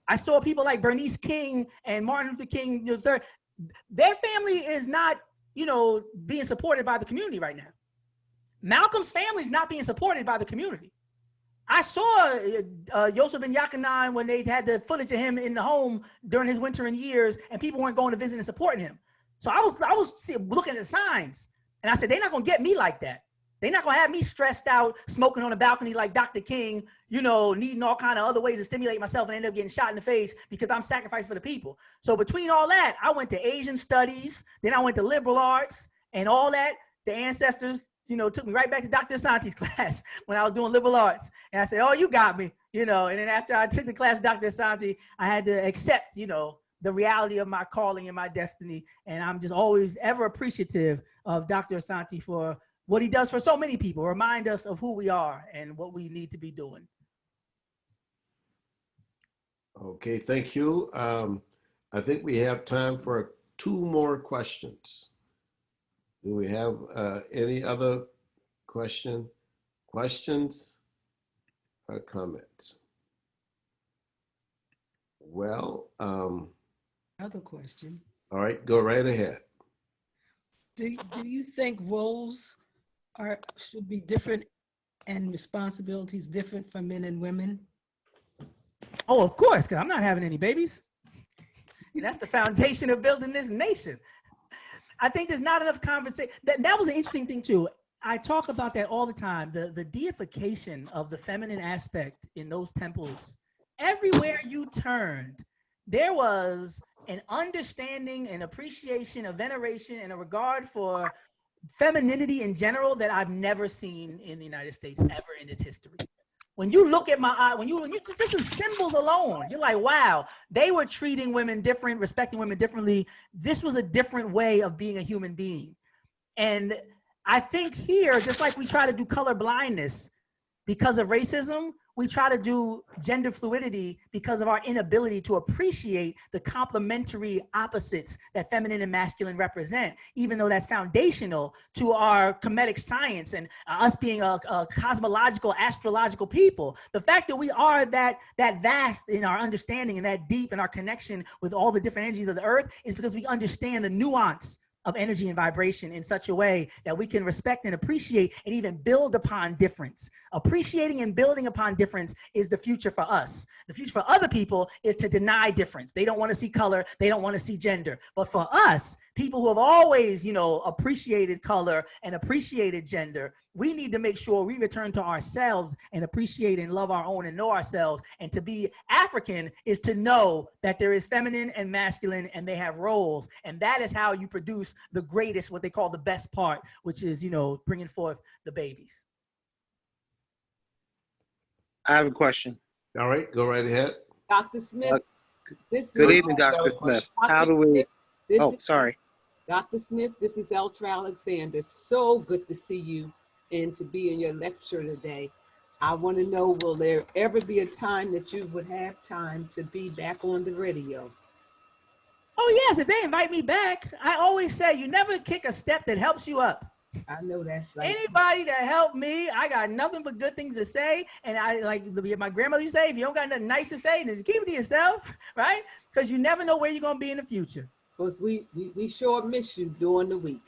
I saw people like Bernice King and Martin Luther King III. Their family is not, being supported by the community right now. Malcolm's family is not being supported by the community. I saw Yosef Ben Yakanan when they had the footage of him in the home during his winter years, and people weren't going to visit and supporting him. So I was looking at the signs, and I said, they're not going to get me like that. They're not going to have me stressed out, smoking on a balcony like Dr. King, needing all kind of other ways to stimulate myself and end up getting shot in the face because I'm sacrificed for the people. So between all that, I went to Asian studies, then I went to liberal arts and all that. The ancestors, took me right back to Dr. Asante's class when I was doing liberal arts. And I said, oh, you got me, and then after I took the class with Dr. Asante, I had to accept, the reality of my calling and my destiny. And I'm just always ever appreciative of Dr. Asante for what he does for so many people, remind us of who we are and what we need to be doing. Okay, thank you. I think we have time for 2 more questions. Do we have any other questions or comments? Well, Another question. all right, go right ahead. Do you think roles should be different and responsibilities different for men and women? Oh, of course, because I'm not having any babies. And that's the foundation of building this nation. I think there's not enough conversation. That was an interesting thing too. I talk about that all the time, the deification of the feminine aspect in those temples. Everywhere you turned, there was an understanding, an appreciation, a veneration, and a regard for femininity in general that I've never seen in the United States ever in its history. When you look at my eye, when you just the symbols alone, you're like, wow, they were treating women different, respecting women differently. This was a different way of being a human being. And I think here, just like we try to do color blindness because of racism, we try to do gender fluidity because of our inability to appreciate the complementary opposites that feminine and masculine represent, even though that's foundational to our comedic science and us being a cosmological, astrological people. The fact that we are that vast in our understanding and that deep in our connection with all the different energies of the earth is because we understand the nuance of energy and vibration in such a way that we can respect and appreciate and even build upon difference. Appreciating and building upon difference is the future for us. The future for other people is to deny difference. They don't want to see color. They don't want to see gender. But for us, people who have always, appreciated color and appreciated gender, we need to make sure we return to ourselves and appreciate and love our own and know ourselves. And to be African is to know that there is feminine and masculine and they have roles. And that is how you produce the greatest, what they call the best part, which is, bringing forth the babies. I have a question. All right, go right ahead. Dr. Smith, Good evening, Dr. Smith. How do we, sorry. Dr. Smith, this is Eltra Alexander. So good to see you and to be in your lecture today. I want to know, will there ever be a time that you would have time to be back on the radio? Oh, yes, if they invite me back. I always say you never kick a step that helps you up. I know that's right. Anybody that helped me, I got nothing but good things to say. And I like my grandmother used to say, if you don't got nothing nice to say, then just keep it to yourself, right? Because you never know where you're going to be in the future. Because we sure miss you during the week.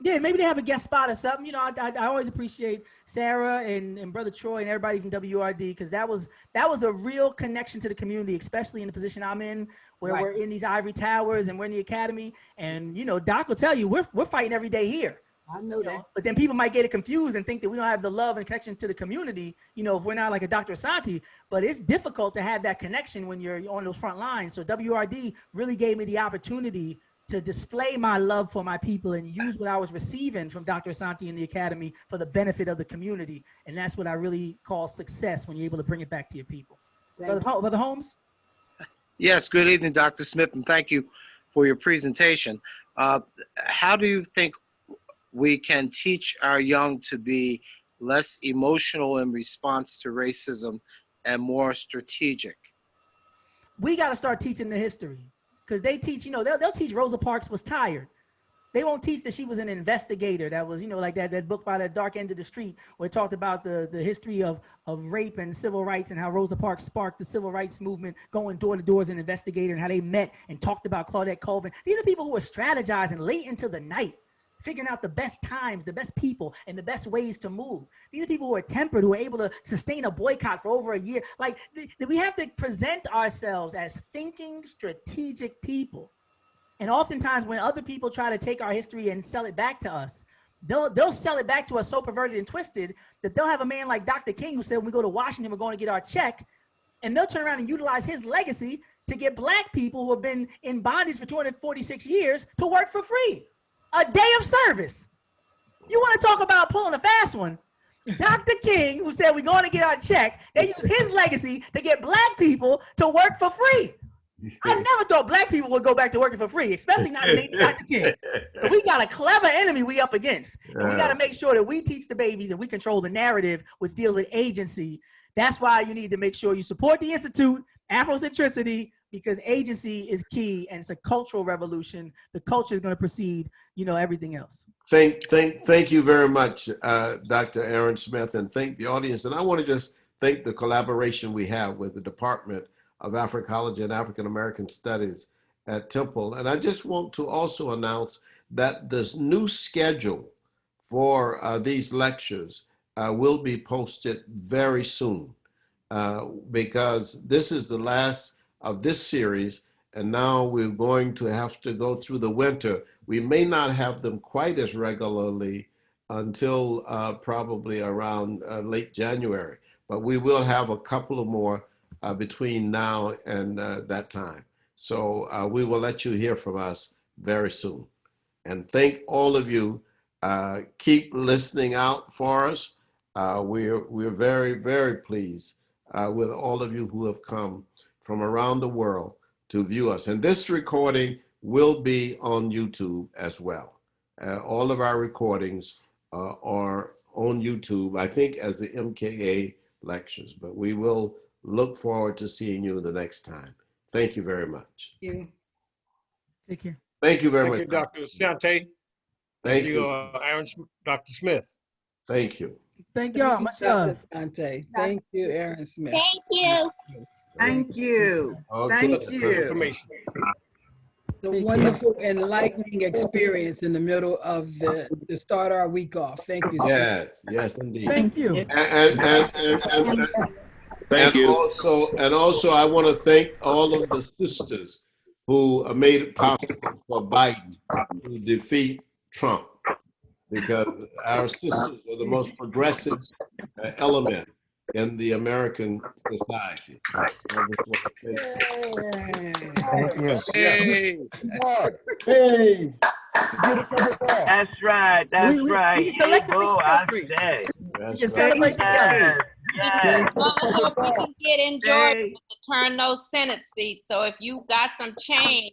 Yeah, maybe they have a guest spot or something. I always appreciate Sarah and Brother Troy and everybody from WRD because that was a real connection to the community, especially in the position I'm in, where we're in these ivory towers and we're in the academy. And Doc will tell you we're fighting every day here. I know that. But then people might get it confused and think that we don't have the love and connection to the community, if we're not like a Dr. Asante. But it's difficult to have that connection when you're on those front lines. So WRD really gave me the opportunity to display my love for my people and use what I was receiving from Dr. Asante in the academy for the benefit of the community. And that's what I really call success when you're able to bring it back to your people. Brother Holmes? Yes, good evening, Dr. Smith, and thank you for your presentation. How do you think we can teach our young to be less emotional in response to racism and more strategic? we got to start teaching the history, because they teach, they'll teach Rosa Parks was tired. They won't teach that she was an investigator. That was, like that book by The Dark End of the Street, where it talked about the history of rape and civil rights, and how Rosa Parks sparked the civil rights movement, going door to door as an investigator, and how they met and talked about Claudette Colvin. These are people who were strategizing late into the night, figuring out the best times, the best people, and the best ways to move. These are people who are tempered, who are able to sustain a boycott for over a year. Like, we have to present ourselves as thinking, strategic people. And oftentimes when other people try to take our history and sell it back to us, they'll sell it back to us so perverted and twisted that they'll have a man like Dr. King who said, when we go to Washington, we're going to get our check. And they'll turn around and utilize his legacy to get Black people who have been in bondage for 246 years to work for free. A day of service. You want to talk about pulling a fast one? Dr. King, who said we're going to get our check, they use his legacy to get Black people to work for free. I never thought Black people would go back to working for free, especially not in the name of Dr. King. So we got a clever enemy we up against. And we got to make sure that we teach the babies and we control the narrative, which deals with agency. That's why you need to make sure you support the Institute, Afrocentricity, because agency is key, and it's a cultural revolution. The culture is going to precede, everything else. Thank you very much, Dr. Aaron Smith, and thank the audience. And I want to just thank the collaboration we have with the Department of Africology and African American Studies at Temple. And I just want to also announce that this new schedule for these lectures will be posted very soon, because this is the last of this series, and now we're going to have to go through the winter. We may not have them quite as regularly until probably around late January, but we will have a couple of more between now and that time. So we will let you hear from us very soon. And thank all of you. Keep listening out for us. We're very, very pleased with all of you who have come from around the world to view us. And this recording will be on YouTube as well. All of our recordings are on YouTube, I think, as the MKA lectures, but we will look forward to seeing you the next time. Thank you very much. Thank you. Take care. Thank you very much. Thank you, Dr. Shante. Thank you. Aaron, Dr. Smith. Thank you. Thank y'all. Much love. Dante. Thank you, Aaron Smith. Thank you. Thank you. Okay. Thank you. Information. The wonderful enlightening experience in the middle of to start our week off. Thank you. Yes, yes, indeed. Thank you. Thank you. Also, I want to thank all of the sisters who made it possible for Biden to defeat Trump, because our sisters are the most progressive element in the American society. Thank you. Hey. Hey. That's right. That's right. We collectively Oh, I celebrate. say. That's We can right. celebrate together. Yes. Well, I hope we can get in Georgia Hey. to turn those Senate seats. So if you got some change,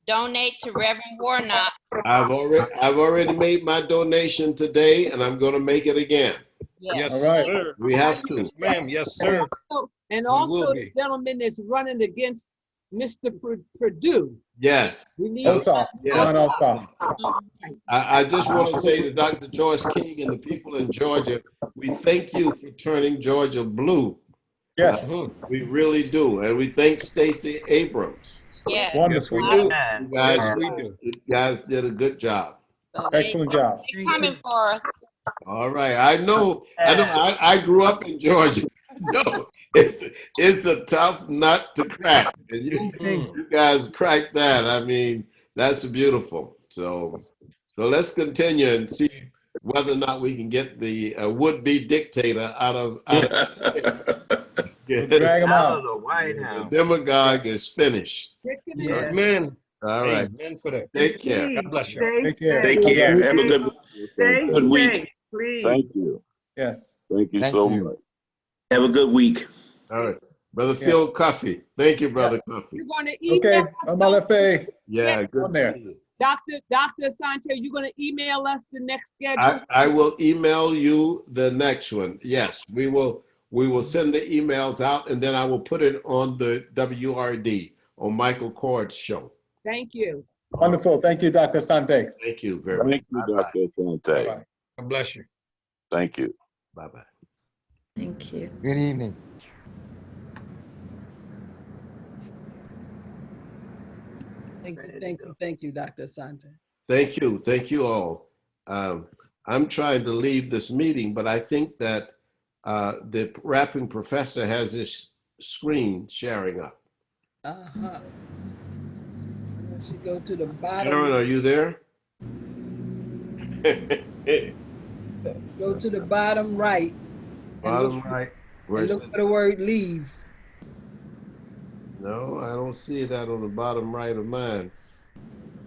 donate to Reverend Warnock. I've already made my donation today, and I'm going to make it again. Yes. All right. Sir. We have to. Yes, ma'am. Yes, sir. And We will also be. the gentleman that's running against Mr. Purdue. Yes. We need Elsa. Yes. John Elsa. I just want to say to Dr. Joyce King and the people in Georgia, we thank you for turning Georgia blue. Yes. We really do. And we thank Stacey Abrams. Yes. Wonderful. Yes, we do. You guys, Yes, we do. you guys did a good job. So they- Excellent job. They're coming for us. All right. I know. I grew up in Georgia. No, it's a tough nut to crack. And you guys cracked that. I mean, that's beautiful. So let's continue and see whether or not we can get the would-be dictator out of Drag him Out out. of the White The House. demagogue is finished. Yes. Amen. All right. Amen for that. Take care. Please God bless you. stay Take care. safe. Take care. Have a good Stay good week. safe, please. Thank you. Yes. Thank you Thank so you. much. Have a good week. All right. Brother Phil Cuffey. Thank you, Brother Yes. Cuffey. You're going to Okay. email MLFA. Yeah, good On there. seeing you. Dr. Asante, you're going to email us the next schedule? I will email you the next one. Yes, we will We will send the emails out, and then I will put it on the WRD, on Michael Cord's show. Thank you. Wonderful. Thank you, Dr. Sante. Thank you very much. Thank you, Bye-bye. Dr. Sante. Bye-bye. God bless you. Thank you. Bye-bye. Thank you. Good evening. Thank you, Dr. Sante. Thank you all. I'm trying to leave this meeting, but I think that the rapping professor has his screen sharing up. Uh-huh. Once you go to the bottom. Aaron, are you there? Go to the bottom right. Bottom right. And look for the word leave. No, I don't see that on the bottom right of mine.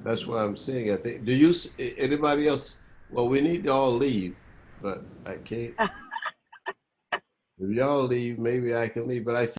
That's what I'm seeing. I think. Do you? Anybody else? Well, we need to all leave, but I can't. If y'all leave, maybe I can leave. But I think.